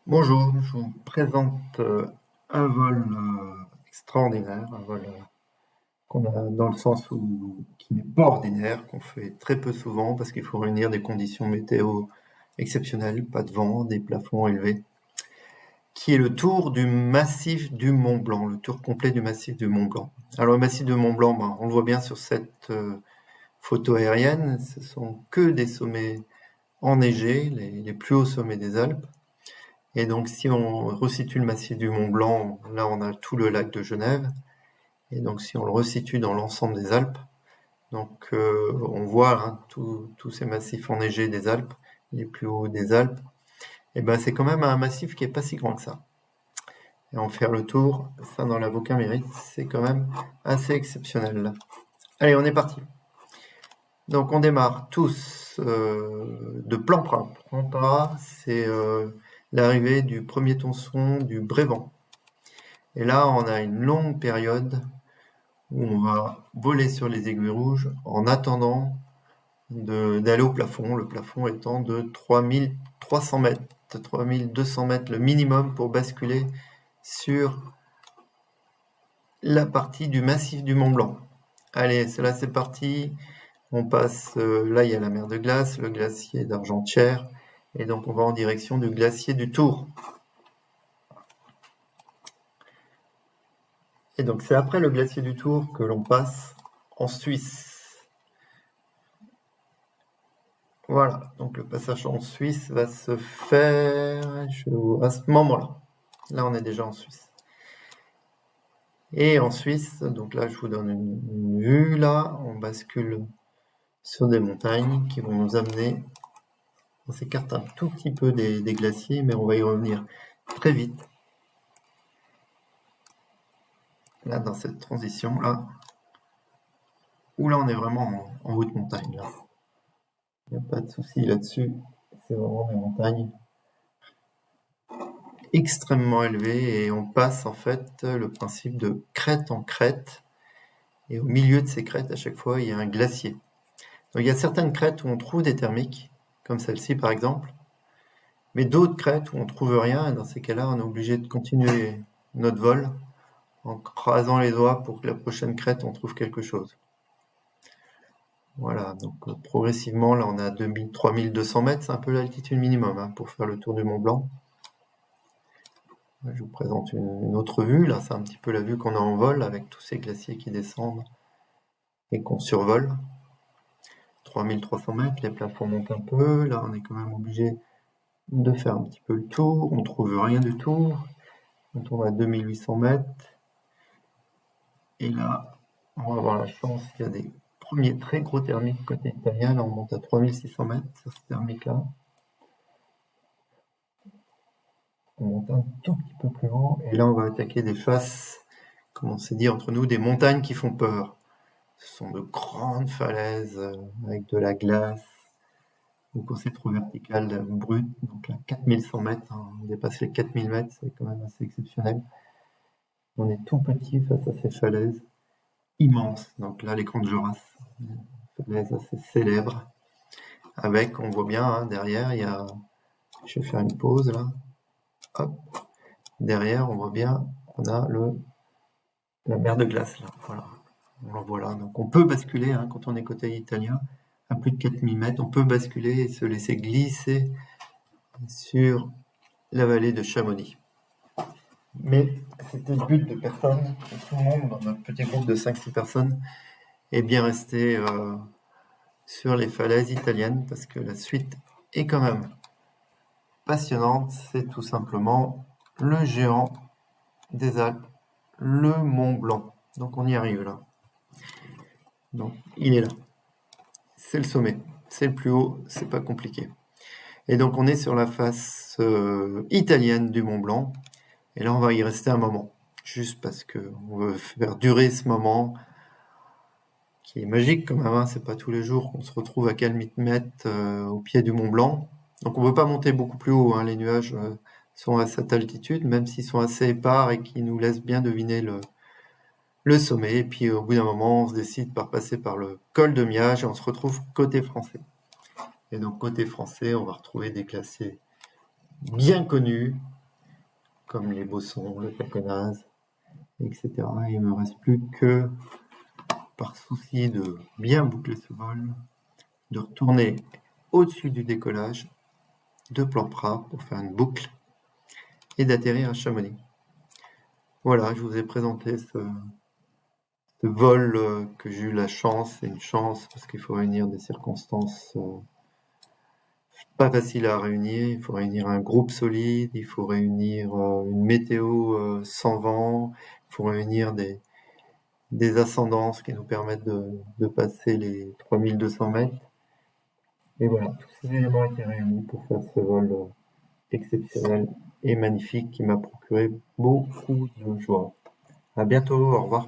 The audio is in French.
Bonjour, je vous présente un vol extraordinaire, un vol qu'on a dans le sens qui n'est pas ordinaire, qu'on fait très peu souvent parce qu'il faut réunir des conditions météo exceptionnelles, pas de vent, des plafonds élevés, qui est le tour du massif du Mont Blanc, le tour complet du massif du Mont Blanc. Alors le massif du Mont Blanc, on le voit bien sur cette photo aérienne, ce sont que des sommets enneigés, les plus hauts sommets des Alpes. Et donc, si on resitue le massif du Mont Blanc, là, on a tout le lac de Genève. Et donc, si on le resitue dans l'ensemble des Alpes, donc on voit tous ces massifs enneigés des Alpes, les plus hauts des Alpes. Et ben, c'est quand même un massif qui est pas si grand que ça. Et en faire le tour, ça dans l'Avocat Mérite, c'est quand même assez exceptionnel. Allez, on est parti. Donc, on démarre tous de plan plat. C'est l'arrivée du premier tronçon du Brévent. Et là, on a une longue période où on va voler sur les aiguilles rouges en attendant d'aller au plafond, le plafond étant de 3300 mètres, 3200 mètres le minimum pour basculer sur la partie du massif du Mont Blanc. Allez, là c'est parti, on passe, là il y a la mer de glace, le glacier d'Argentière, et donc on va en direction du glacier du Tour. Et donc c'est après le glacier du Tour que l'on passe en Suisse. Voilà, donc le passage en Suisse va se faire à ce moment-là. Là, on est déjà en Suisse. Et en Suisse, donc là, je vous donne une vue. Là, on bascule sur des montagnes qui vont nous amener. On s'écarte un tout petit peu des glaciers, mais on va y revenir très vite. Là, dans cette transition-là, où là, on est vraiment en haute montagne. Là. Il n'y a pas de souci là-dessus. C'est vraiment des montagnes extrêmement élevées et on passe en fait le principe de crête en crête. Et au milieu de ces crêtes, à chaque fois, il y a un glacier. Donc il y a certaines crêtes où on trouve des thermiques, comme celle-ci par exemple, mais d'autres crêtes où on trouve rien, et dans ces cas-là, on est obligé de continuer notre vol en croisant les doigts pour que la prochaine crête, on trouve quelque chose. Voilà, donc progressivement, là on a 3200 mètres, c'est un peu l'altitude minimum pour faire le tour du Mont Blanc. Je vous présente une autre vue, là c'est un petit peu la vue qu'on a en vol avec tous ces glaciers qui descendent et qu'on survole. 3300 mètres, les plafonds montent un peu, là on est quand même obligé de faire un petit peu le tour, on trouve rien du tout, on tourne à 2800 mètres, et là on va avoir la chance, il y a des premiers très gros thermiques côté italien, là on monte à 3600 mètres sur ce thermique là, on monte un tout petit peu plus haut, et là on va attaquer des faces, comme on s'est dit entre nous, des montagnes qui font peur. Ce sont de grandes falaises avec de la glace, ou quand c'est trop vertical, brut, donc là 4100 mètres, on dépasse les 4000 mètres, c'est quand même assez exceptionnel. On est tout petit face à ces falaises immenses, donc là l'écran de Joras, une falaise assez célèbre, avec, on voit bien, derrière, il y a, je vais faire une pause là, hop, derrière on voit bien, on a la mer de glace là, voilà, on la voit là, donc on peut basculer, quand on est côté italien, à plus de 4000 mètres, on peut basculer et se laisser glisser sur la vallée de Chamonix. Mais c'était le but de personne, tout le monde, dans notre petit groupe de 5-6 personnes, est bien resté sur les falaises italiennes, parce que la suite est quand même passionnante. C'est tout simplement le géant des Alpes, le Mont Blanc. Donc on y arrive là. Donc il est là. C'est le sommet, c'est le plus haut, c'est pas compliqué. Et donc on est sur la face italienne du Mont Blanc, et là on va y rester un moment, juste parce qu'on veut faire durer ce moment qui est magique quand même, c'est pas tous les jours qu'on se retrouve à 4000 mètres au pied du Mont Blanc. Donc on ne peut pas monter beaucoup plus haut, les nuages sont à cette altitude, même s'ils sont assez épars et qui nous laissent bien deviner le sommet. Et puis au bout d'un moment, on se décide par passer par le col de Miage et on se retrouve côté français. Et donc côté français, on va retrouver des glaciers bien connus, comme les bossons, le taconaz, etc. Il me reste plus que, par souci de bien boucler ce vol, de retourner au-dessus du décollage de plan Prat pour faire une boucle et d'atterrir à Chamonix. Voilà, je vous ai présenté ce vol que j'ai eu la chance, c'est une chance parce qu'il faut réunir des circonstances pas faciles à réunir. Il faut réunir un groupe solide, il faut réunir une météo sans vent, il faut réunir des ascendances qui nous permettent de passer les 3200 mètres. Et voilà, tous ces éléments étaient réunis pour faire ce vol exceptionnel et magnifique qui m'a procuré beaucoup de joie. À bientôt, au revoir.